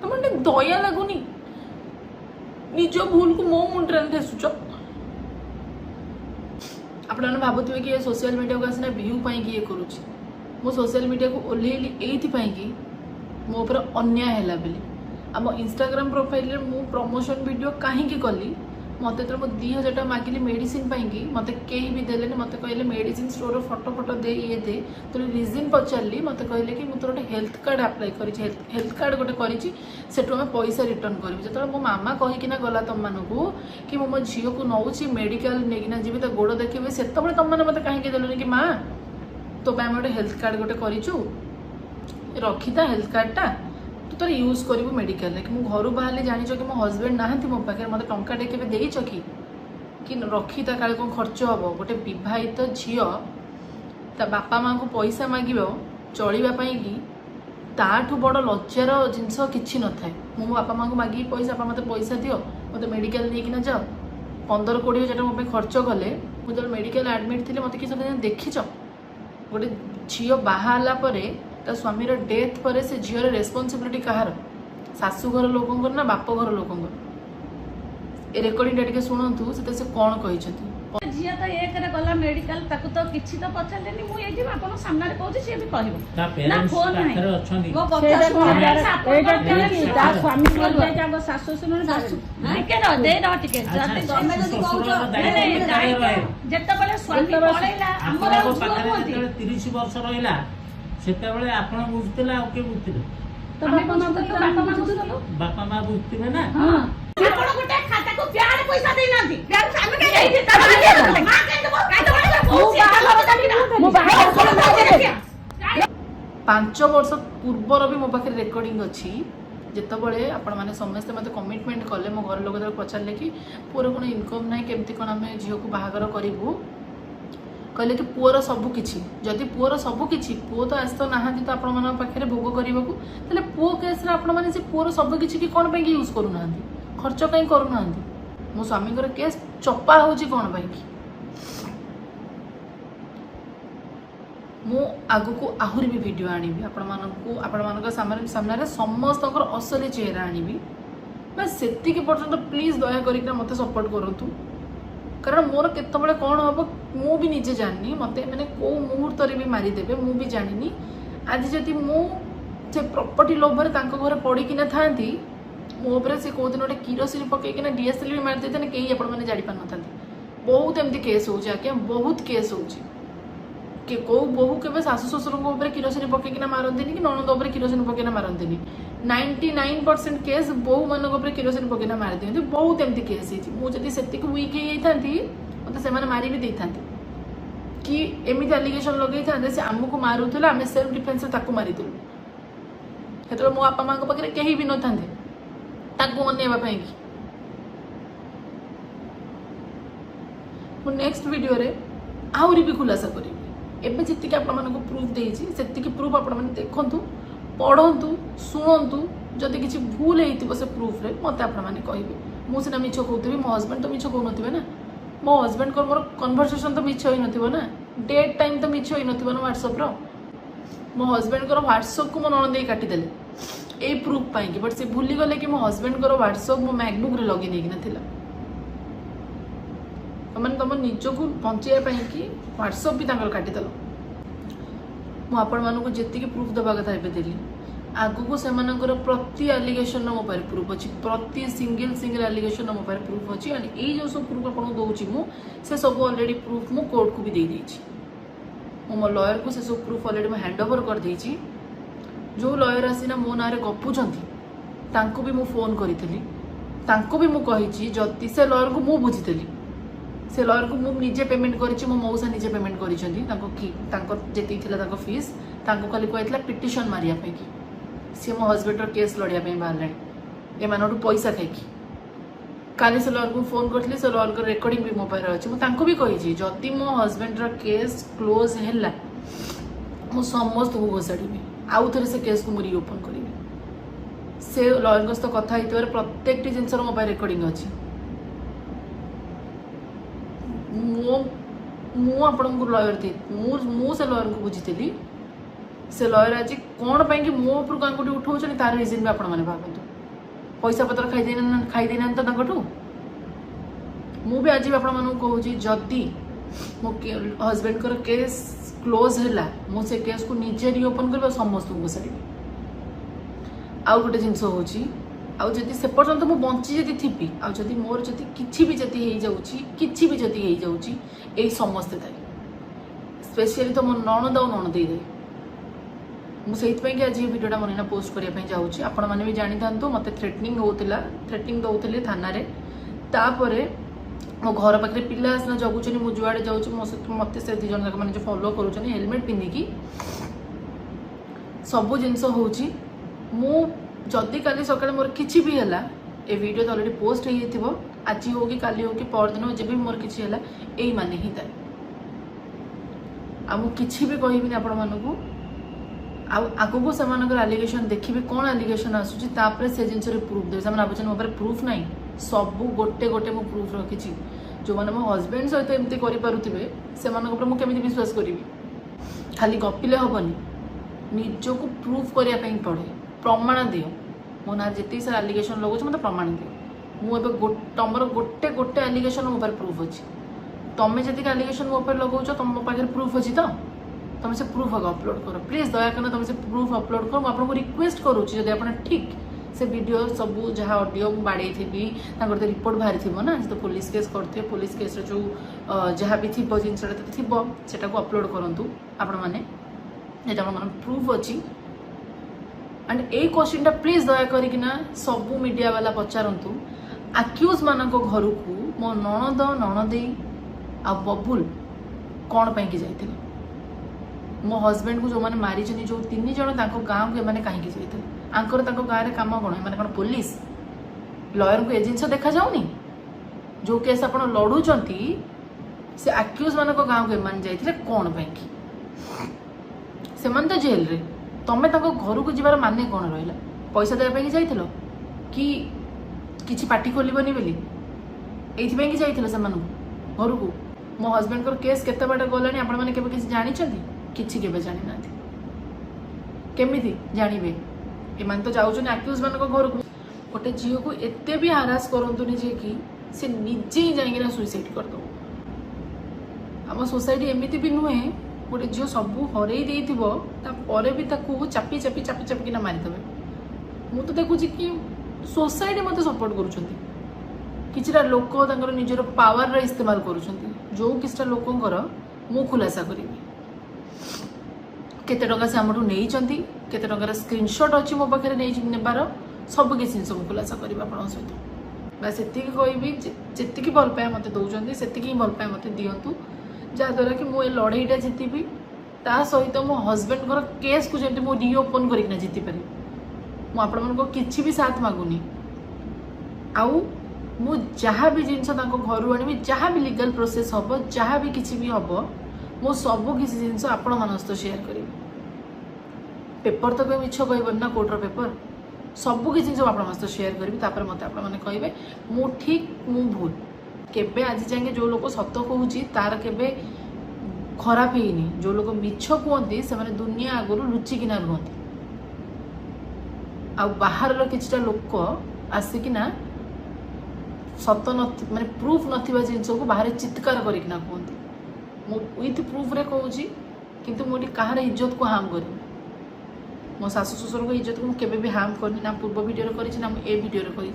तुम दया लगुनि निज भूल को मो मुंडे ठेसुच आप भावुवे कि सोशल मीडिया को आसना व्यू पाई ये करुच्ची मो सोशल मीडिया को ओह्लैली एइथिपाई कि मो ऊपर अन्याय है बोली आम इंस्टाग्राम प्रोफाइल मु प्रमोशन वीडियो कहीं कली मत मो 2000 टका मागिली मेडिसिन पाई मत कहीं भी देले मत कहले मेडिसिन स्टोर फोटो फोटो दे ये दे तो रिजन पचारि मत कहले कि मुझे गोटे हेल्थ कार्ड आप्लाय कर हेल्थ कार्ड गोटे करें पैसा रिटर्न करी जो मो मामा कहीकिना गला तुम मानू कि मो झी को नौ मेडिकल नहीं जी तो गोड़ देखिए से तुम मैंने मत कहीं देलुनि कि माँ तो गोटे हेल्थ कार्ड गोटे करूँ रखी था हेल्थ कार्डटा तू तो यूज करू मेडिकल मु घर बाहर जाच कि मो हजबैंड नहांती मो पाखे मत टंका टे के देच कि रखी था काले कौन खर्च हम गोटे बहित झी ता बापा माँ को पैसा माग चलवाई कि ताठू बड़ लज्जार जिनस कि न था मो बापा माँ को मागिकी पैसा बापा मत पैसा दियो मत मेडिकल नहीं जाओ 15-20 हजार मो खर्च कले मुझे मेडिकल एडमिट थी मत कि देखीच गोटे झील बाहाला ता स्वामी डेथ पर से झीर रेस्पॉन्सिबिलिटी कहार शाशुघर लोक ना बाप घर लोक रेकर्डिंग टे शुणु से कौन कहते झील तो एक गला मेडिकल ताकू तो किछि तो पछालेनी मु एठी आपन सामने कहूची से भी कहबो ना फोन नाही गो कथा सुन ता स्वामी बोलते जागो सासु सुन टिके न दे न टिके जति गमे जति कहू जत्ते बेले स्वामी पळैला हमर पाखरे 30 वर्ष रहिला सेते बेले आपण बुझतिला आ के बुझतिले तो बापा मां बुझतिले ना हां आपण गोटे खाता को प्यार पैसा देई नांती प्यार सामने के एठी ता मां के दबो काई दबो मो बाहर 5 वर्ष पूर्वर भी मो पाखे रेकर्डिंग अच्छी जितेबाला आपण मैंने समस्ते मत कमिटमेंट कले मो घर लोक पचारे कि पुअर कौन इनकम ना केमती कौन आम झील को बाहागर करूँ कहले कि पुअर सबकि जदि पुअर सबकि पुओ तो आस तो नहांती तो आपण पाखे भोग करने को पुओ केस से पुअर सबकि कि कौन पाई यूज करूना खर्च कहीं करूना मो स्वामी केस चपा हो कौन पाई मु आगु को आहरी भी वीडियो आनी आपण सामने समस्त असली चेहरा आनी बस से पर्यटन प्लीज दया कर मत सपोर्ट करूँ कारण मोर केतबेले कौन हम मु भी निजे जाननी मत मैंने कौ मुहूर्त भी मारिदेवे मु भी जानी आज जदि से प्रॉपर्टी लोभर घर पड़ीकिना था मो से कौ दिन गोटे किरोसिन पकईकिना डीएसएल भी मारी देते कहीं आपने जापार न बहुत एमती केस हो बहुत केस हो कौ बहु के शाशु शशुर किरोसिन पकईकिना मारती कि नणंद किरोसिन पकईना मारती 99% केस बहु मान किरोसिन पकईना मारी दिखती बहुत एमती केस मुझे से वीक हो मत से मारी भी था कि एमती एलिगेशन लगे था से आमको मारूला आम सेल्फ डिफेन्स मारीलु से मो बापा माँ पाखे कहीं भी न था मनवाई कि नेक्स्ट वीडियो रे आहरी भी खुलासा करी एवं जी आपको प्रूफ देती से प्रूफ आप देखु पढ़ु शुणु जदि किसी भूल हो से प्रूफ रे मत आपने कहे मुझे मिछ कहूथी मो हजबैंड तो मिछ कहून ना मो हजबैंड को मोर कन्भरसेसन तो मिछ हो ना डेट टाइम तो मिछ हो ना व्हाट्सएप मो हजबैंड को व्हाट्सएप को मो नणंद काटिदेले ए प्रूफ पाई बट से भूली गले कि मो हजबैंड को व्हाट्सएप मो मैकबुक रे लॉगिन होना मैंने तुम निजक बचाई कि व्हाट्सएप भी काटिदेल मुझे जी प्रूफ देवा कथा देली आगु से प्रति एलिगेशन मो पास प्रूफ अच्छी प्रति सिंगल एलिगेशन मो पास प्रूफ अच्छी एंड ये जो सब प्रूफ आपको दूसरी से सब अलरेडी प्रूफ मु कोर्ट को भी दे देती मो लॉयर को से सब प्रूफ अलरेडी हैंड ओवर कर देती जो लॉयर आसीना मो ना गपुंट भी मु फोन करी भी मुझे जदि से लॉयर को मुझे बुझीली से लॉयर को मुझे पेमेंट करी मो मौसा निजे पेमेंट कर फीस खाली कहला पिटिशन मारिया सी मो हजबैंड केस लड़िया बाहर एम पैसा खाई काली से लॉयर को फोन करी से लॉयर को रेकर्डिंग भी मो पास अच्छी मुझे भी कही जदि मो हजबैंड केस क्लोज है मु समस्त को घोषाड़ी आउ थे से केस को मुझे रिओपन करी से लॉयर सहित कथा प्रत्येक जिनस मो पास रेकर्डिंग अच्छी मु आपण को लॉयर थी मु से लॉयर को बुझी से लयर आज कौन पाई मो उपरको आंगुठी उठाउछन तार रीजन भी आपण माने भाबंतु पैसा पत्र खाई देना तो तांकठू मु भी आज आपण मानू कहूची जदी मो हस्बैंड कर केस क्लोज हैला मु से केस को निजे रिओपन करबा समस्त को सारी आउ गोटे जिंस होची आउ जदी से पर्यंत मु बंची जदी थिपी आउ जदी मोर जदी किछि भी जदी हेई जाउची किछि भी जदी हेई जाउची एई समस्त थाई स्पेशली तो मो नणद और नणद दे मुझे कि आज ये वीडियोटा मन पोस्ट करने जाऊँगी आपण मैंने भी जानी था मत थ्रेटनिंग दौले थाना तापर मो घर पाखे पिला आसना जगुचनी मु जुआड़े जाऊँ मत से 2 जन मैंने जो फॉलो कर हेलमेट पिंधिकी सब जिनस होदी काली सकाଳେ मोर किसी भी है ए वीडियो तो ऑलरेडी पोस्ट हो आज हो कि काली हो कि परदिन हो जब भी मोर किसी है यही माने ही थाए किसी भी कहबी आपण मानू आगू से आलिगेशन देखिए कौन आलिगेशन आसूपर से जिन प्रूफ देवे से भावुन मो प्रूफ ना सब गोटे गोटे मु प्रूफ रखी जो मैंने मो हस्बैंड सहित एमती करें से मुझे विश्वास करी खाली गपिले हेनी निजक प्रूफ करने पड़े प्रमाण दियो मो ना जिते सारा आलिगेशन लगुच मत प्रमाण दियो मुझे तुम गोटे गोटे आलिगेशन मो प्रूफ अच्छी तुम्हें जी आलिगेशन मो लगाऊ तुम मो पाखे प्रूफ अच्छी तो तुम से प्रूफ आगे अपलोड कर प्लीज दयाकर तुम से प्रूफ अपलोड कर मुझे रिक्वेस्ट करुँच जब आप ठीक से वीडियो सब जहाँ ऑडियो बाड़े थी तो रिपोर्ट बाहरी थी ना तो पुलिस केस करते पुलिस केस जो जहाँ भी थी जिनसा थी सेटा को अपलोड करूँ आपण मैंने प्रूफ अच्छी एंड ए क्वेश्चनटा प्लीज दया करना सबू मीडिया वाला पचारतु आक्यूज मान घर को मो नणद नणदे आ बबुल कौन पाई जाइए मो हस्बैंड को जो मैंने मारी जो 3 जन गाँव को एम कहीं जाते आंकर गाँव में कम कौन मैंने कौन पुलिस लयर को ए जिन देखा जाऊनी जो केस आप लड़ुंट से आक्यूज मान गाँव को एम जाते कौन पाई से तो जेल रे तुम्हें घर को जीवार माने कौन रहा पैसा देवाई जाइल कि किसी पार्टी खोलबनी बोली ये जाइल से घर को मो हस्बैंड केस केते बाट गलानी आपण मैंने किसी जानी किसी के जानी ना केमी जानवे एम तो जाऊँ आक्यूज मान घर को गोटे झील को एत भी हारास करतुनि जे कि से निजे ही जाइना सुइसाइड करद आम सोसाइटी एमती भी नुहे गोटे झील सब हरई भी चापी चापी चापी चापिकिना मारिदेवे मु तो देखुची कि सोसाइटी मत सपोर्ट करा लोक निजर पावर इस्तेमाल कर जो किसी लोकंर मु खुलासा करी केते टंका से आमठू नहीं केते टंकार स्क्रीनशॉट अच्छी मो पाखे नेबार सब किसी जिन खुलासा करी सहित बस से कहबी जी भल पाए मत दौरान से भल पाए मत दिंतु जहाद्वारा कि मुझे लड़ईटा जीतबी ता सहित मो हस्बैंड केस को जमी मुझे रिओपन करना जीति पारि मुझे भी साथ मागुनी आउ मु जहाँ भी जिनस घर आनी जहाँ भी लीगल प्रोसेस हम जहाँ भी किसी भी हम मो सब किसी जिनस आपण मान सहित शेयर करी पेपर तो कोई मिछ कहबन ना कोर्टर पेपर सब किसी जिन आप शेयर करी मत आपने कहे मु ठीक मु भूल केबे आज जाए जो लोग सत कहूँ तार केबे खराब ହେଇନି जो लोग मिछ कहते से दुनिया आगुरी लुचिकिना रुहति आ बाहर किछटा लोक आसिकिना सत माने प्रूफ नथिबा जिनस को बाहर चित्कार करिकिना कहते मु विथ प्रूफ रे कहूँ किंतु मोटी कहार इज्जत को हार्म करी मो सासु ससुर को इज्जत को केबे भी हार्म करनी ना पूर्व वीडियो करी ना ए वीडियो करी